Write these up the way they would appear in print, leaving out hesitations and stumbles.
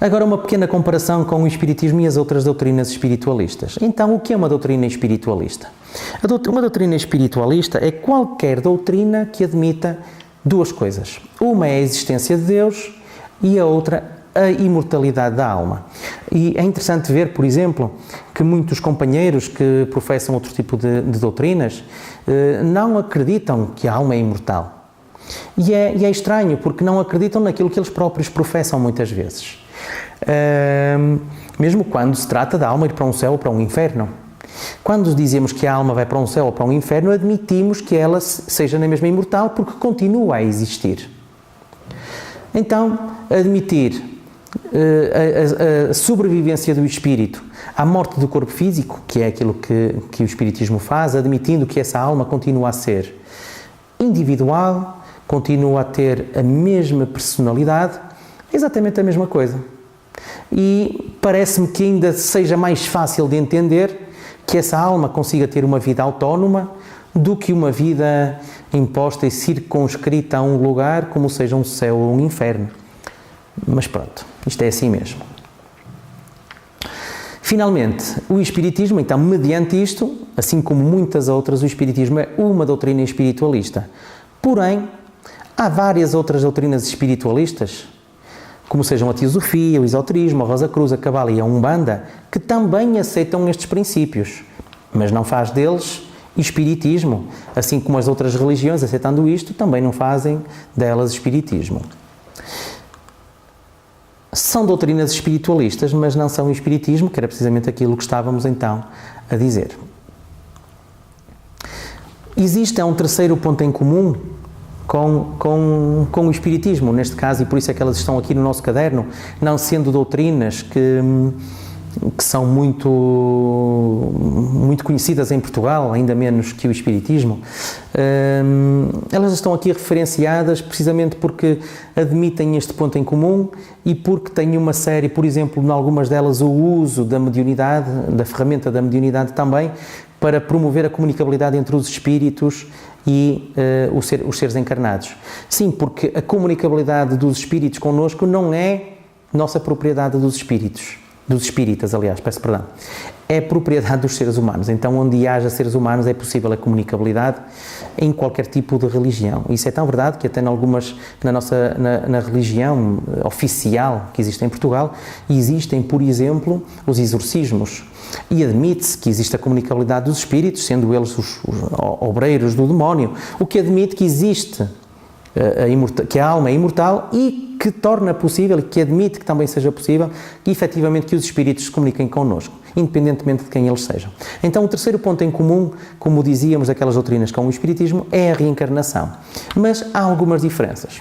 Agora, uma pequena comparação com o Espiritismo e as outras doutrinas espiritualistas. Então, o que é uma doutrina espiritualista? Uma doutrina espiritualista é qualquer doutrina que admita duas coisas. Uma é a existência de Deus e a outra a imortalidade da alma. E é interessante ver, por exemplo, que muitos companheiros que professam outro tipo de doutrinas não acreditam que a alma é imortal. E é estranho, porque não acreditam naquilo que eles próprios professam muitas vezes. Mesmo quando se trata da alma ir para um céu ou para um inferno. Quando dizemos que a alma vai para um céu ou para um inferno, admitimos que ela seja na mesma imortal, porque continua a existir. Então, admitir a sobrevivência do espírito à morte do corpo físico, que é aquilo que o Espiritismo faz, admitindo que essa alma continua a ser individual, continua a ter a mesma personalidade, é exatamente a mesma coisa. E parece-me que ainda seja mais fácil de entender que essa alma consiga ter uma vida autónoma do que uma vida imposta e circunscrita a um lugar, como seja um céu ou um inferno. Mas pronto, isto é assim mesmo. Finalmente, o Espiritismo, então, mediante isto, assim como muitas outras, o Espiritismo é uma doutrina espiritualista. Porém, há várias outras doutrinas espiritualistas, como sejam a Teosofia, o Esoterismo, a Rosa Cruz, a Cabala e a Umbanda, que também aceitam estes princípios, mas não faz deles Espiritismo, assim como as outras religiões, aceitando isto, também não fazem delas Espiritismo. São doutrinas espiritualistas, mas não são Espiritismo, que era precisamente aquilo que estávamos então a dizer. Existe um terceiro ponto em comum com o Espiritismo, neste caso, e por isso é que elas estão aqui no nosso caderno, não sendo doutrinas que são muito conhecidas em Portugal, ainda menos que o Espiritismo. Elas estão aqui referenciadas precisamente porque admitem este ponto em comum e porque têm uma série, por exemplo, em algumas delas, o uso da mediunidade, da ferramenta da mediunidade também, para promover a comunicabilidade entre os espíritos e os seres encarnados. Sim, porque a comunicabilidade dos espíritos connosco não é nossa propriedade dos espíritas, aliás, peço perdão. É propriedade dos seres humanos. Então, onde haja seres humanos é possível a comunicabilidade em qualquer tipo de religião. Isso é tão verdade que até na religião oficial que existe em Portugal, existem, por exemplo, os exorcismos. E admite-se que existe a comunicabilidade dos espíritos, sendo eles os obreiros do demónio, o que admite que existe que a alma é imortal e que torna possível, e que admite que também seja possível, que efetivamente que os espíritos se comuniquem connosco, independentemente de quem eles sejam. Então, o terceiro ponto em comum, como dizíamos, daquelas doutrinas com o Espiritismo, é a reencarnação. Mas há algumas diferenças.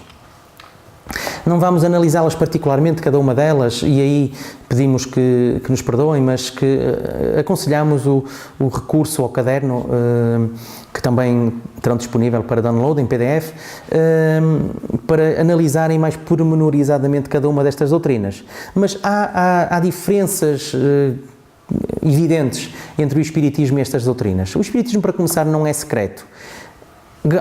Não vamos analisá-las particularmente, cada uma delas, e aí pedimos que nos perdoem, mas que aconselhamos o recurso ao caderno, que também terão disponível para download em PDF, para analisarem mais pormenorizadamente cada uma destas doutrinas. Mas há diferenças evidentes entre o Espiritismo e estas doutrinas. O Espiritismo, para começar, não é secreto.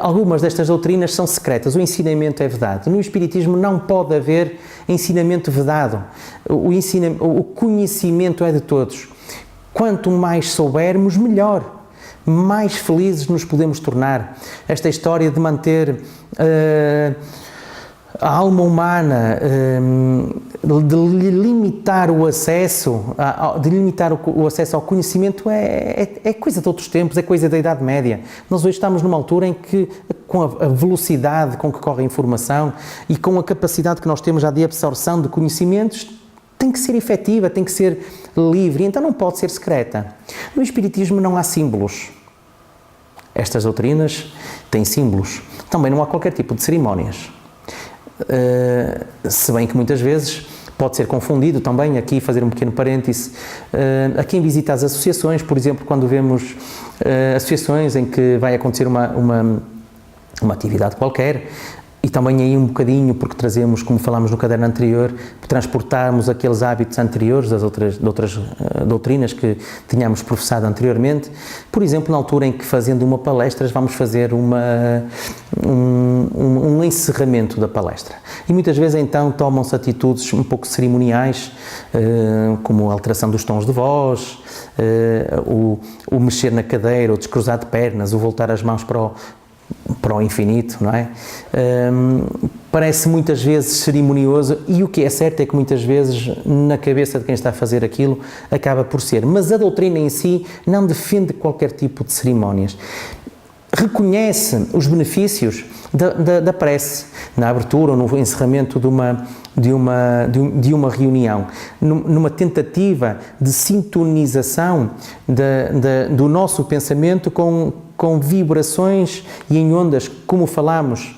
Algumas destas doutrinas são secretas, o ensinamento é vedado. No Espiritismo não pode haver ensinamento vedado. O conhecimento é de todos. Quanto mais soubermos, melhor. Mais felizes nos podemos tornar. Esta história de manter a alma humana, de limitar o acesso, ao conhecimento é coisa de outros tempos, é coisa da Idade Média. Nós hoje estamos numa altura em que, com a velocidade com que corre a informação e com a capacidade que nós temos já de absorção de conhecimentos, tem que ser efetiva, tem que ser livre, então não pode ser secreta. No Espiritismo não há símbolos. Estas doutrinas têm símbolos. Também não há qualquer tipo de cerimónias. Se bem que muitas vezes pode ser confundido também, aqui fazer um pequeno parêntese, a quem visita as associações, por exemplo, quando vemos associações em que vai acontecer uma atividade qualquer, e também aí um bocadinho, porque trazemos, como falámos no caderno anterior, transportarmos aqueles hábitos anteriores de outras doutrinas que tínhamos professado anteriormente. Por exemplo, na altura em que, fazendo uma palestra, vamos fazer um encerramento da palestra. E muitas vezes então tomam-se atitudes um pouco cerimoniais, como a alteração dos tons de voz, o mexer na cadeira, o descruzar de pernas, o voltar as mãos para o infinito, não é? Parece muitas vezes cerimonioso, e o que é certo é que muitas vezes na cabeça de quem está a fazer aquilo acaba por ser, mas a doutrina em si não defende qualquer tipo de cerimónias. Reconhece os benefícios da prece, na abertura ou no encerramento de uma reunião, numa tentativa de sintonização do nosso pensamento com vibrações e em ondas, como falámos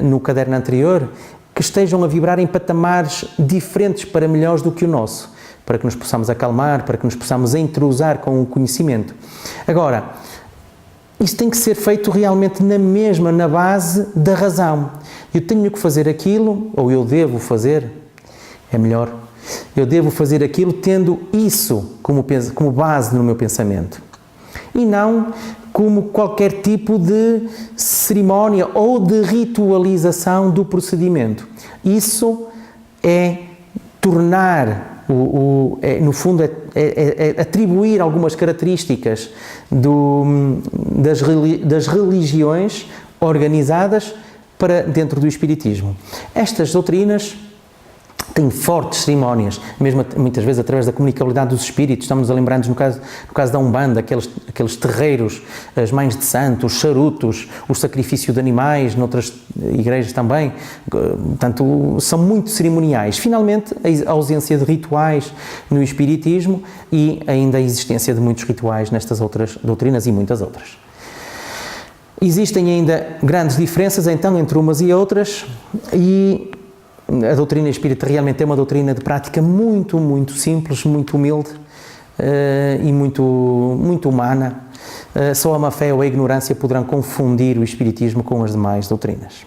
no caderno anterior, que estejam a vibrar em patamares diferentes para melhores do que o nosso, para que nos possamos acalmar, para que nos possamos entrosar com o conhecimento. Agora, isso tem que ser feito realmente na base da razão. Eu tenho que fazer aquilo, ou eu devo fazer, é melhor, eu devo fazer aquilo tendo isso como base no meu pensamento. E não como qualquer tipo de cerimónia ou de ritualização do procedimento. Isso é tornar, no fundo, é atribuir algumas características das religiões organizadas para dentro do Espiritismo. Estas doutrinas têm fortes cerimónias, mesmo muitas vezes através da comunicabilidade dos espíritos. Estamos a lembrar-nos, no caso da Umbanda, aqueles terreiros, as mães de santo, os charutos, o sacrifício de animais, noutras igrejas também. Portanto, são muito cerimoniais. Finalmente, a ausência de rituais no Espiritismo e ainda a existência de muitos rituais nestas outras doutrinas e muitas outras. Existem ainda grandes diferenças, então, entre umas e outras, e a doutrina espírita realmente é uma doutrina de prática muito, muito simples, muito humilde e muito, muito humana. Só a má fé ou a ignorância poderão confundir o espiritismo com as demais doutrinas.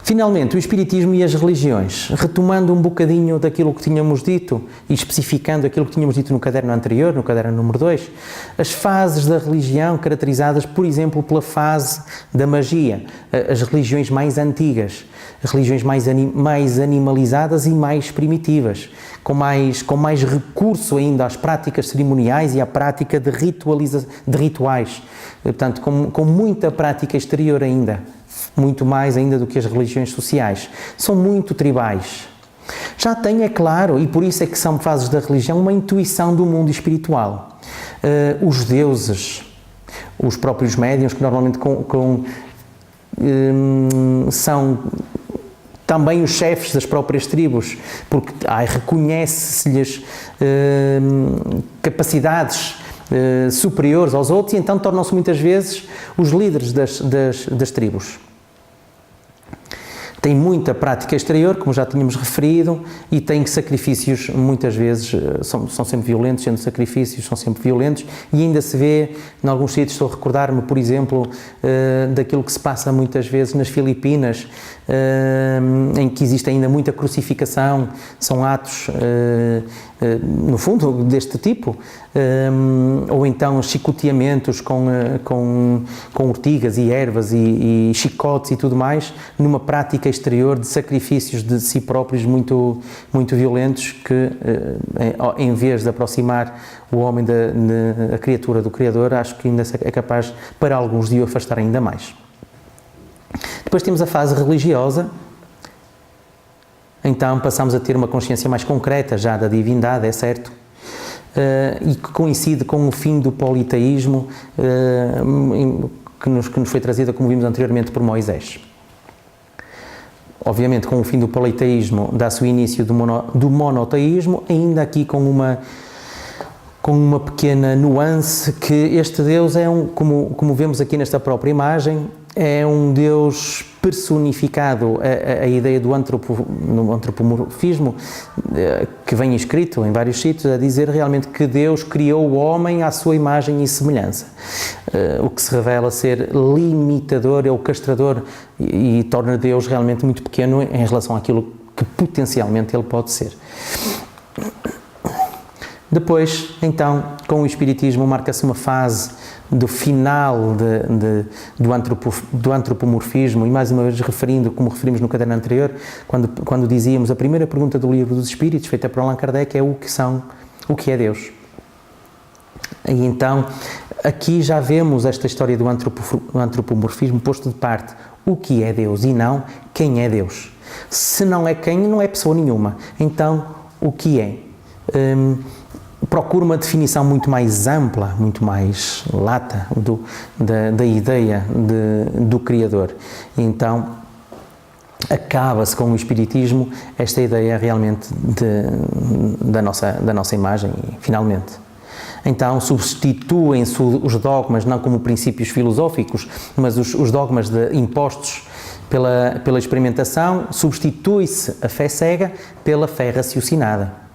Finalmente, o Espiritismo e as religiões, retomando um bocadinho daquilo que tínhamos dito e especificando aquilo que tínhamos dito no caderno anterior, no caderno número 2, as fases da religião caracterizadas, por exemplo, pela fase da magia, as religiões mais antigas, as religiões mais animalizadas e mais primitivas, com mais recurso ainda às práticas cerimoniais e à prática de rituais, portanto, com muita prática exterior ainda. Muito mais ainda do que as religiões sociais. São muito tribais. Já têm, é claro, e por isso é que são fases da religião, uma intuição do mundo espiritual. Os deuses, os próprios médiuns, que normalmente são também os chefes das próprias tribos, porque reconhece-se-lhes capacidades superiores aos outros, e então tornam-se muitas vezes os líderes das tribos. Tem muita prática exterior, como já tínhamos referido, e tem sacrifícios, muitas vezes, são sempre violentos, sendo sacrifícios, são sempre violentos, e ainda se vê, em alguns sítios, estou a recordar-me, por exemplo, daquilo que se passa muitas vezes nas Filipinas, em que existe ainda muita crucificação, são atos, no fundo, deste tipo, ou então chicoteamentos com urtigas e ervas e chicotes e tudo mais, numa prática exterior de sacrifícios de si próprios muito, muito violentos, que em vez de aproximar o homem da criatura do Criador, acho que ainda é capaz, para alguns, de o afastar ainda mais. Depois temos a fase religiosa. Então passamos a ter uma consciência mais concreta já da divindade, é certo, e que coincide com o fim do politeísmo que nos foi trazida, como vimos anteriormente, por Moisés. Obviamente, com o fim do politeísmo dá-se o início do monoteísmo, ainda aqui com uma pequena nuance, que este Deus é como vemos aqui nesta própria imagem, é um Deus personificado. A ideia do no antropomorfismo, que vem escrito em vários sítios, a dizer realmente que Deus criou o homem à sua imagem e semelhança, o que se revela ser limitador, é o castrador, e torna Deus realmente muito pequeno em relação àquilo que potencialmente ele pode ser. Depois, então, com o Espiritismo marca-se uma fase do final do antropomorfismo, e mais uma vez referindo, como referimos no caderno anterior, quando dizíamos a primeira pergunta do Livro dos Espíritos, feita por Allan Kardec, é o que é Deus? E então, aqui já vemos esta história do antropomorfismo posto de parte. O que é Deus e não quem é Deus. Se não é quem, não é pessoa nenhuma. Então, o que é? Procura uma definição muito mais ampla, muito mais lata da ideia do Criador. Então, acaba-se com o Espiritismo esta ideia realmente da nossa imagem, finalmente. Então, substituem-se os dogmas, não como princípios filosóficos, mas os dogmas impostos pela experimentação, substitui-se a fé cega pela fé raciocinada.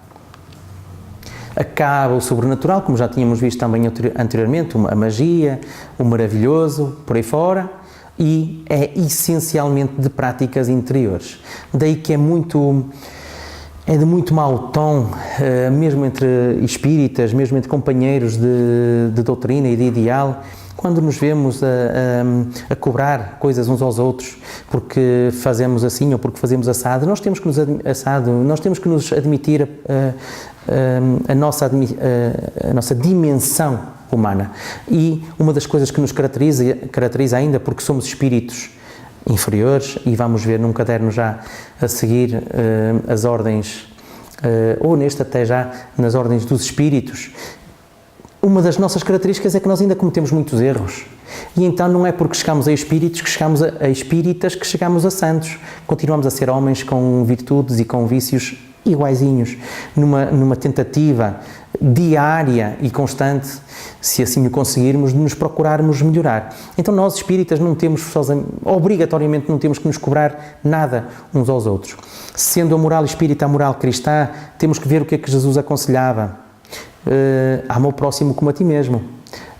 Acaba o sobrenatural, como já tínhamos visto também anteriormente, a magia, o maravilhoso, por aí fora, e é essencialmente de práticas interiores. Daí que é de muito mau tom, mesmo entre espíritas, mesmo entre companheiros de doutrina e de ideal, quando nos vemos a cobrar coisas uns aos outros porque fazemos assim ou porque fazemos assado, nós temos que nos admitir a nossa dimensão humana. E uma das coisas que nos caracteriza ainda, porque somos espíritos inferiores, e vamos ver num caderno já a seguir as ordens, ou neste até já nas ordens dos espíritos, uma das nossas características é que nós ainda cometemos muitos erros. E então não é porque chegamos a espíritos que chegamos a espíritas que chegamos a santos. Continuamos a ser homens com virtudes e com vícios iguaizinhos, numa tentativa diária e constante, se assim o conseguirmos, de nos procurarmos melhorar. Então nós espíritas obrigatoriamente não temos que nos cobrar nada uns aos outros. Sendo a moral espírita a moral cristã, temos que ver o que é que Jesus aconselhava. Ama o próximo como a ti mesmo.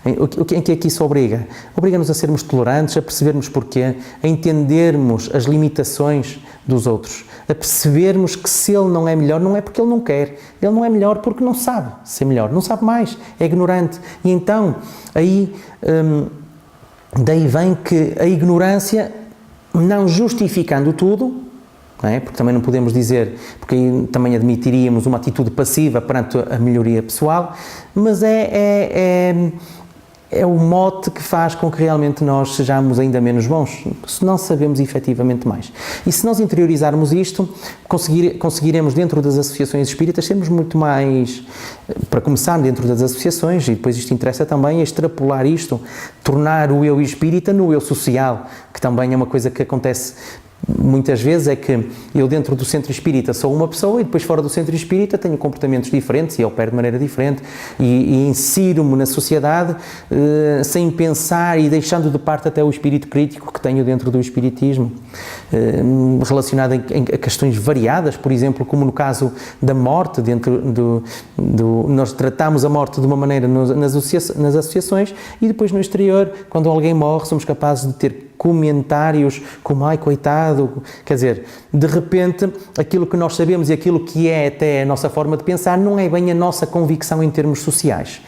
Em que é que isso obriga? Obriga-nos a sermos tolerantes, a percebermos porquê, a entendermos as limitações dos outros, a percebermos que se ele não é melhor, não é porque ele não quer, ele não é melhor porque não sabe ser melhor, não sabe mais, é ignorante. E então, daí vem que a ignorância, não justificando tudo, não é? Porque também não podemos dizer, porque aí também admitiríamos uma atitude passiva perante a melhoria pessoal, mas é o mote que faz com que realmente nós sejamos ainda menos bons, se não sabemos efetivamente mais. E se nós interiorizarmos isto, conseguiremos dentro das associações espíritas sermos muito mais, para começar dentro das associações, e depois isto interessa também a extrapolar isto, tornar o eu espírita no eu social, que também é uma coisa que acontece muitas vezes, é que eu dentro do centro espírita sou uma pessoa e depois fora do centro espírita tenho comportamentos diferentes e opero de maneira diferente e insiro-me na sociedade sem pensar e deixando de parte até o espírito crítico que tenho dentro do espiritismo, relacionado a questões variadas, por exemplo, como no caso da morte, nós tratamos a morte de uma maneira nas associações e depois no exterior, quando alguém morre, somos capazes de ter comentários como, ai, coitado, quer dizer, de repente, aquilo que nós sabemos e aquilo que é até a nossa forma de pensar não é bem a nossa convicção em termos sociais.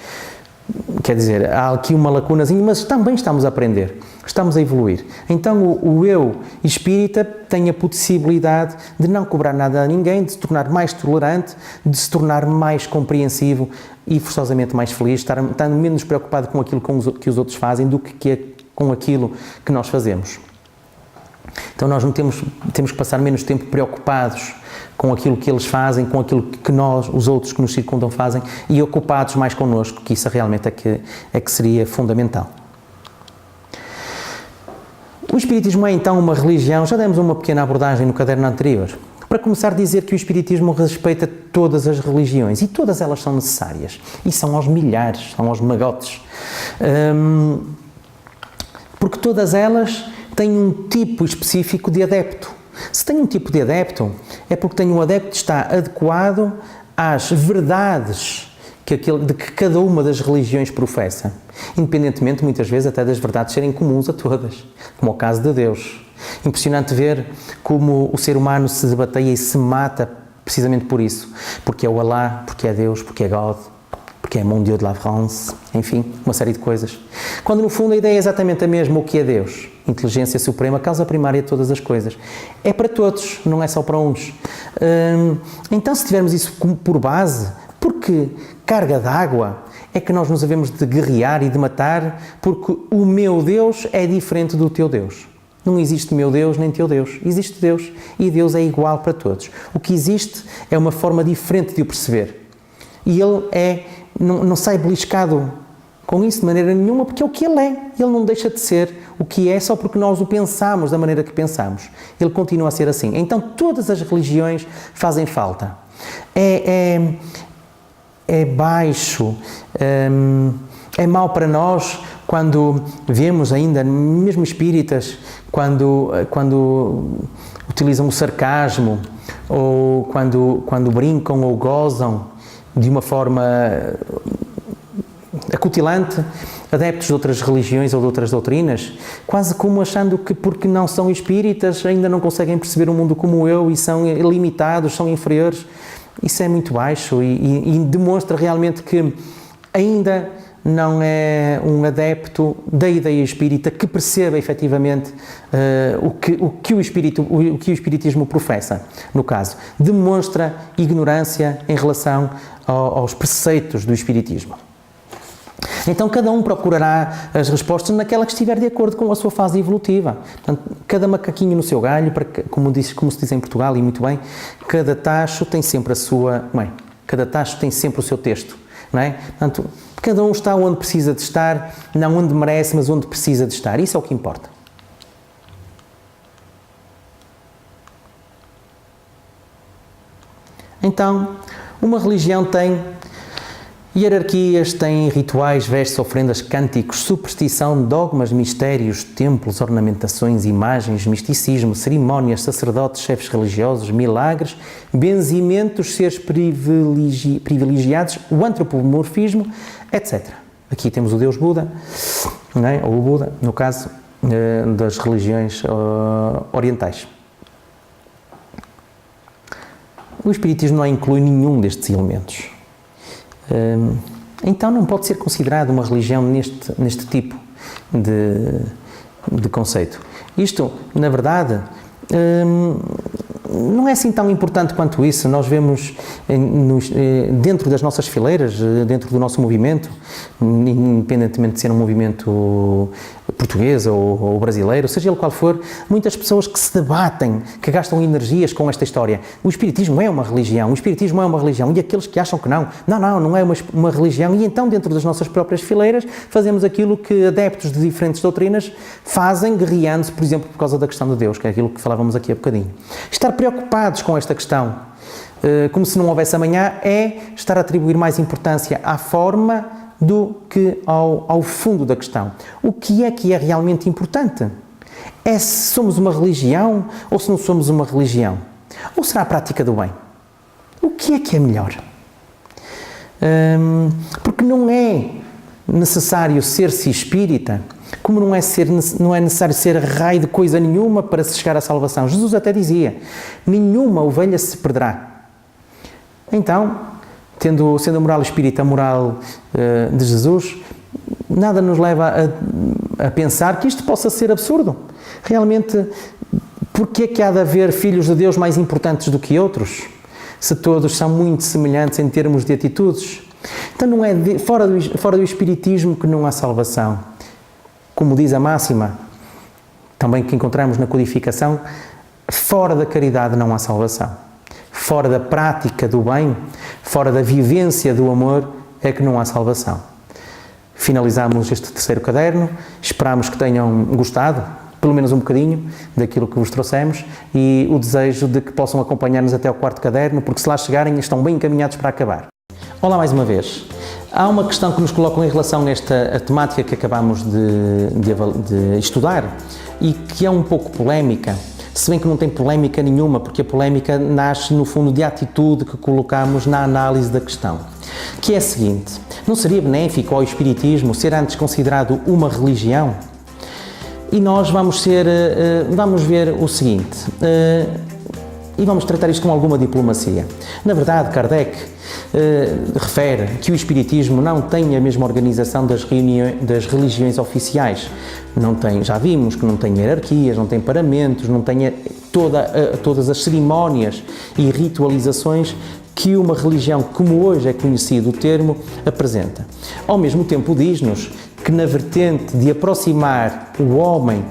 Quer dizer, há aqui uma lacunazinha, mas também estamos a aprender, estamos a evoluir. Então o eu espírita tem a possibilidade de não cobrar nada a ninguém, de se tornar mais tolerante, de se tornar mais compreensivo e forçosamente mais feliz, estar menos preocupado com aquilo que os outros fazem do que com aquilo que nós fazemos. Então nós não temos que passar menos tempo preocupados com aquilo que eles fazem, com aquilo que nós, os outros que nos circundam, fazem, e ocupados mais connosco, que isso realmente é que seria fundamental. O Espiritismo é então uma religião, já demos uma pequena abordagem no caderno anterior. Para começar, dizer que o Espiritismo respeita todas as religiões, e todas elas são necessárias, e são aos milhares, são aos magotes. Porque todas elas tem um tipo específico de adepto. Se tem um tipo de adepto, é porque tem um adepto que está adequado às verdades de que cada uma das religiões professa, independentemente, muitas vezes, até das verdades serem comuns a todas, como é o caso de Deus. Impressionante ver como o ser humano se debateia e se mata precisamente por isso, porque é o Allah, porque é Deus, porque é God, porque é Mon Dieu de la France, enfim, uma série de coisas. Quando no fundo a ideia é exatamente a mesma, o que é Deus? Inteligência suprema, causa primária de todas as coisas. É para todos, não é só para uns. Então, se tivermos isso por base, porque carga d'água é que nós nos havemos de guerrear e de matar, porque o meu Deus é diferente do teu Deus. Não existe meu Deus nem teu Deus. Existe Deus e Deus é igual para todos. O que existe é uma forma diferente de o perceber. E Ele não sai beliscado com isso de maneira nenhuma, porque é o que Ele é. Ele não deixa de ser o que é só porque nós o pensamos da maneira que pensamos. Ele continua a ser assim. Então todas as religiões fazem falta. É baixo, é mau para nós quando vemos ainda, mesmo espíritas, quando utilizam o sarcasmo ou quando brincam ou gozam de uma forma acutilante, adeptos de outras religiões ou de outras doutrinas, quase como achando que porque não são espíritas ainda não conseguem perceber o mundo como eu e são limitados, são inferiores. Isso é muito baixo e demonstra realmente que ainda não é um adepto da ideia espírita que perceba efetivamente o que o espiritismo professa, no caso. Demonstra ignorância em relação aos preceitos do espiritismo. Então cada um procurará as respostas naquela que estiver de acordo com a sua fase evolutiva. Portanto, cada macaquinho no seu galho, como se diz em Portugal, e muito bem, cada tacho tem sempre a sua mãe, cada tacho tem sempre o seu texto, não é? Portanto, cada um está onde precisa de estar, não onde merece, mas onde precisa de estar. Isso é o que importa. Então, uma religião tem hierarquias, tem rituais, vestes, ofrendas, cânticos, superstição, dogmas, mistérios, templos, ornamentações, imagens, misticismo, cerimónias, sacerdotes, chefes religiosos, milagres, benzimentos, seres privilegiados, o antropomorfismo, etc. Aqui temos o Deus Buda, não é? Ou o Buda, no caso das religiões orientais. O Espiritismo não inclui nenhum destes elementos. Então não pode ser considerado uma religião neste tipo de conceito. Isto, na verdade, não é assim tão importante quanto isso. Nós vemos dentro das nossas fileiras, dentro do nosso movimento, independentemente de ser um movimento português ou brasileiro, seja ele qual for, muitas pessoas que se debatem, que gastam energias com esta história. O Espiritismo é uma religião, o Espiritismo é uma religião, e aqueles que acham que não é uma religião, e então dentro das nossas próprias fileiras fazemos aquilo que adeptos de diferentes doutrinas fazem, guerreando-se, por exemplo, por causa da questão de Deus, que é aquilo que falávamos aqui há bocadinho. Estar preocupados com esta questão, como se não houvesse amanhã, é estar a atribuir mais importância à forma do que ao fundo da questão. O que é realmente importante? É se somos uma religião ou se não somos uma religião? Ou será a prática do bem? O que é melhor? Porque não é necessário ser-se espírita, como não é necessário ser raio de coisa nenhuma para se chegar à salvação. Jesus até dizia, nenhuma ovelha se perderá. Então, sendo a moral espírita a moral de Jesus, nada nos leva a pensar que isto possa ser absurdo. Realmente, porque é que há de haver filhos de Deus mais importantes do que outros, se todos são muito semelhantes em termos de atitudes? Então não é fora do espiritismo que não há salvação. Como diz a máxima, também que encontramos na codificação, fora da caridade não há salvação. Fora da prática do bem, fora da vivência do amor, é que não há salvação. Finalizamos este terceiro caderno, esperamos que tenham gostado, pelo menos um bocadinho, daquilo que vos trouxemos, e o desejo de que possam acompanhar-nos até ao quarto caderno, porque se lá chegarem estão bem encaminhados para acabar. Olá mais uma vez. Há uma questão que nos colocam em relação a esta temática que acabamos de estudar, e que é um pouco polémica, se bem que não tem polémica nenhuma, porque a polémica nasce no fundo de atitude que colocamos na análise da questão, que é a seguinte: não seria benéfico ao Espiritismo ser antes considerado uma religião? E nós vamos ver o seguinte, e vamos tratar isto com alguma diplomacia. Na verdade, Kardec refere que o Espiritismo não tem a mesma organização das religiões oficiais. Já vimos que não tem hierarquias, não tem paramentos, não tem todas as cerimónias e ritualizações que uma religião, como hoje é conhecido o termo, apresenta. Ao mesmo tempo, diz-nos que na vertente de aproximar o homem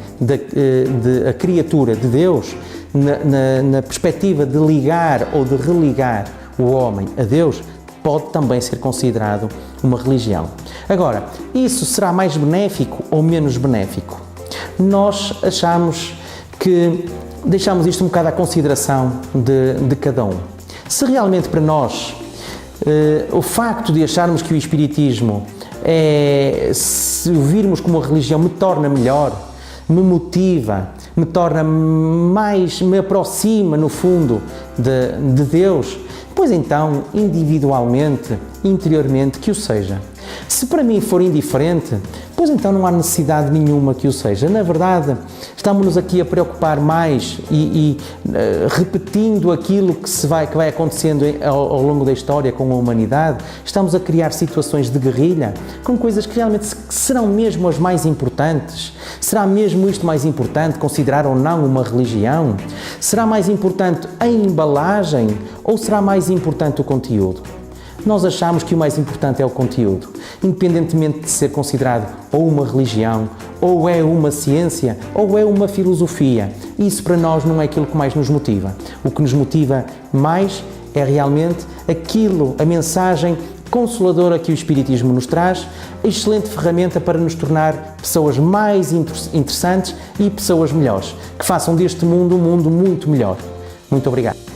a criatura de Deus, na perspectiva de ligar ou de religar o homem a Deus, pode também ser considerado uma religião. Agora, isso será mais benéfico ou menos benéfico? Nós achamos que deixamos isto um bocado à consideração de cada um. Se realmente para nós o facto de acharmos que o Espiritismo se o virmos como uma religião me torna melhor, me motiva, me aproxima no fundo de Deus, pois então, individualmente, interiormente, que o seja. Se para mim for indiferente, pois então não há necessidade nenhuma que o seja. Na verdade, estamos-nos aqui a preocupar mais repetindo aquilo que vai acontecendo ao longo da história com a humanidade, estamos a criar situações de guerrilha com coisas que realmente serão mesmo as mais importantes. Será mesmo isto mais importante, considerar ou não uma religião? Será mais importante a embalagem ou será mais importante o conteúdo? Nós achamos que o mais importante é o conteúdo, independentemente de ser considerado ou uma religião, ou é uma ciência, ou é uma filosofia. Isso para nós não é aquilo que mais nos motiva. O que nos motiva mais é realmente a mensagem consoladora que o Espiritismo nos traz, a excelente ferramenta para nos tornar pessoas mais interessantes e pessoas melhores, que façam deste mundo um mundo muito melhor. Muito obrigado.